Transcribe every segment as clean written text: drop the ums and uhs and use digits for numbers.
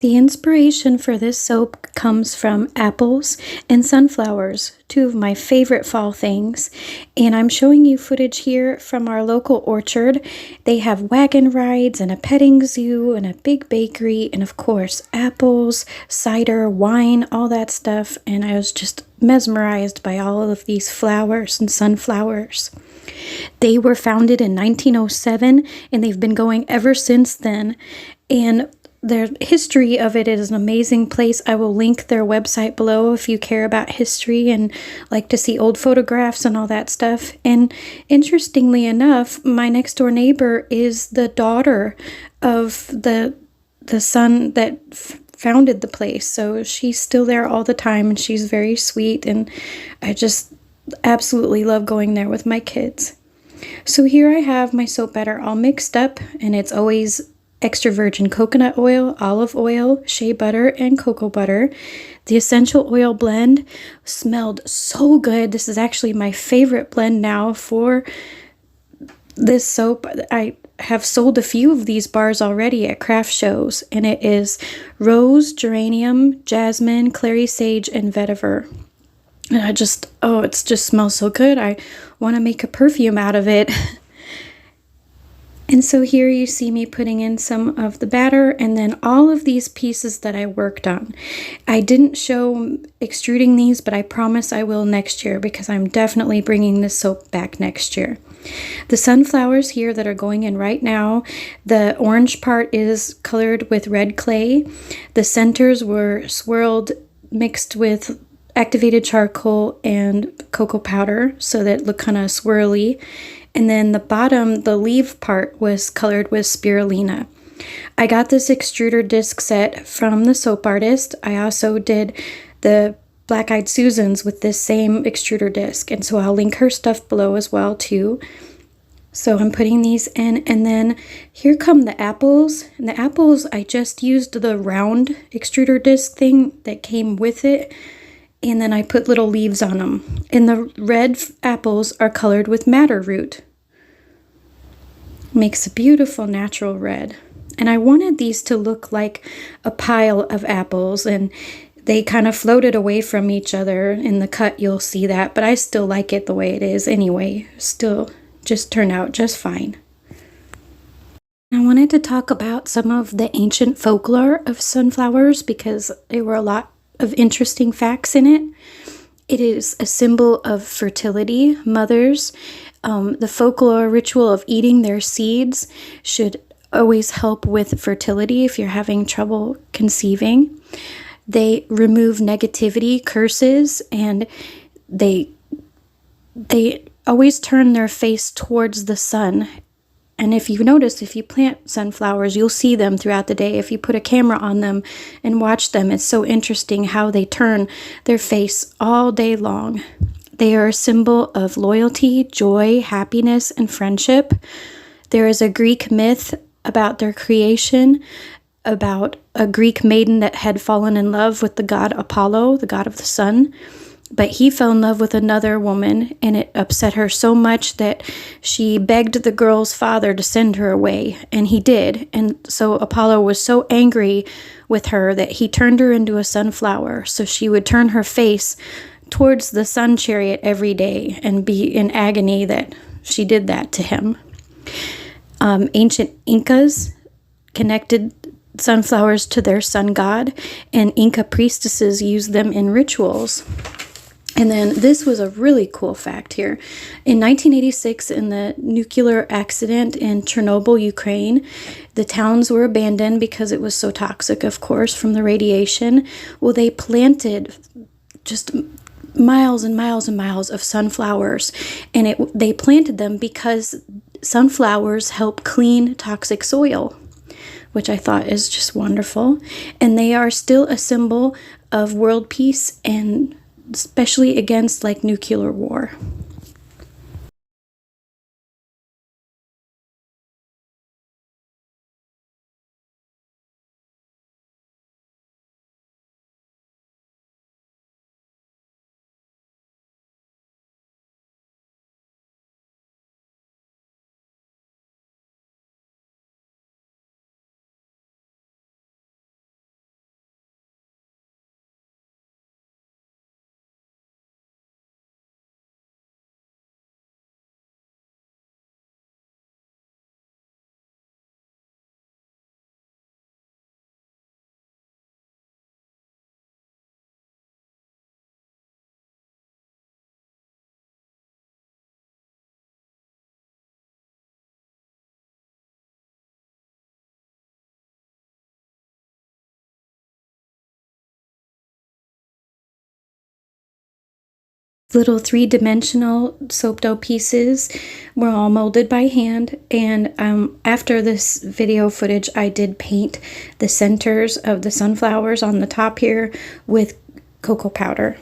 The inspiration for this soap comes from apples and sunflowers, two of my favorite fall things. And I'm showing you footage here from our local orchard. They have wagon rides and a petting zoo and a big bakery and of course apples, cider, wine, all that stuff. And I was just mesmerized by all of these flowers and sunflowers. They were founded in 1907 and they've been going ever since then. And the history of it is an amazing place. I will link their website below if you care about history and like to see old photographs and all that stuff. And interestingly enough, my next door neighbor is the daughter of the son that founded the place. So she's still there all the time and she's very sweet. And I just absolutely love going there with my kids. So here I have my soap batter all mixed up, and it's always extra virgin coconut oil, olive oil, shea butter, and cocoa butter. The essential oil blend smelled so good. This is actually my favorite blend now for this soap. I have sold a few of these bars already at craft shows, and it is rose, geranium, jasmine, clary sage, and vetiver. And it just smells so good. I want to make a perfume out of it. And so here you see me putting in some of the batter and then all of these pieces that I worked on. I didn't show extruding these, but I promise I will next year because I'm definitely bringing this soap back next year. The sunflowers here that are going in right now, the orange part is colored with red clay. The centers were swirled, mixed with activated charcoal and cocoa powder so that it looked kind of swirly. And then the bottom, the leaf part, was colored with spirulina. I got this extruder disc set from the soap artist. I also did the Black Eyed Susans with this same extruder disc. And so I'll link her stuff below as well too. So I'm putting these in, and then here come the apples. And the apples, I just used the round extruder disc thing that came with it. And then I put little leaves on them. And the red apples are colored with madder root. Makes a beautiful natural red. And I wanted these to look like a pile of apples, and they kind of floated away from each other. In the cut you'll see that, but I still like it the way it is anyway. Still just turned out just fine. I wanted to talk about some of the ancient folklore of sunflowers because there were a lot of interesting facts in it. It is a symbol of fertility. Mothers, the folklore ritual of eating their seeds should always help with fertility if you're having trouble conceiving. They remove negativity, curses, and they always turn their face towards the sun. And if you notice, if you plant sunflowers, you'll see them throughout the day. If you put a camera on them and watch them, it's so interesting how they turn their face all day long. They are a symbol of loyalty, joy, happiness, and friendship. There is a Greek myth about their creation, about a Greek maiden that had fallen in love with the god Apollo, the god of the sun. But he fell in love with another woman, and it upset her so much that she begged the girl's father to send her away, and he did. And so Apollo was so angry with her that he turned her into a sunflower, so she would turn her face towards the sun chariot every day and be in agony that she did that to him. Ancient Incas connected sunflowers to their sun god, and Inca priestesses used them in rituals. And then this was a really cool fact here. In 1986, in the nuclear accident in Chernobyl, Ukraine, the towns were abandoned because it was so toxic, of course, from the radiation. Well, they planted just miles and miles and miles of sunflowers. And they planted them because sunflowers help clean toxic soil, which I thought is just wonderful. And they are still a symbol of world peace, and especially against like nuclear war. Little three-dimensional soap dough pieces were all molded by hand, and after this video footage I did paint the centers of the sunflowers on the top here with cocoa powder.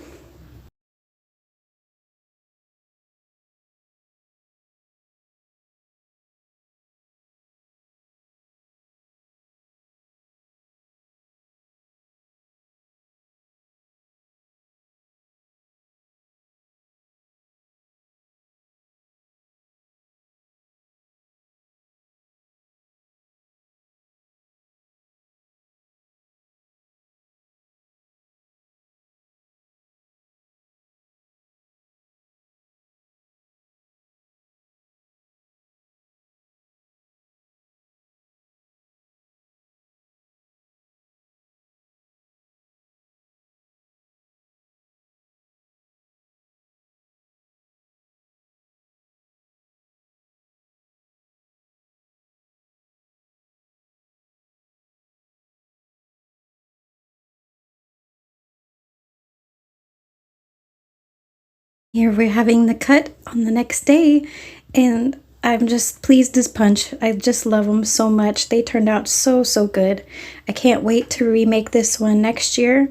Here we're having the cut on the next day, and I'm just pleased as punch. I just love them so much. They turned out so good. I can't wait to remake this one next year.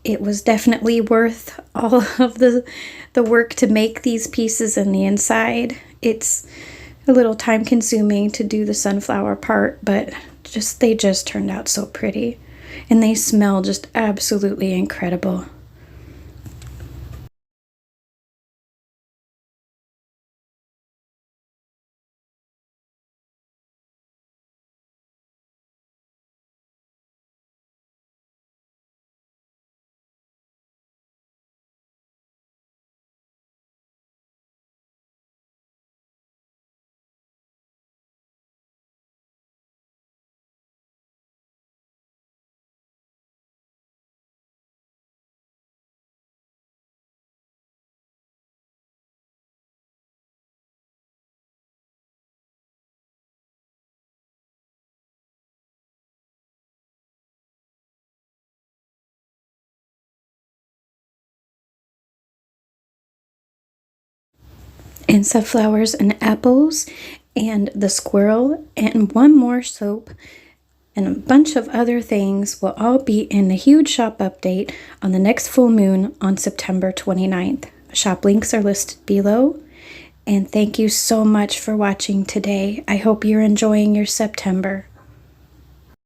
It was definitely worth all of the work to make these pieces in the inside. It's a little time consuming to do the sunflower part, but they just turned out so pretty. And they smell just absolutely incredible. And sunflowers and apples and the squirrel and one more soap and a bunch of other things will all be in the huge shop update on the next full moon on September 29th. Shop links are listed below. And thank you so much for watching today. I hope you're enjoying your September.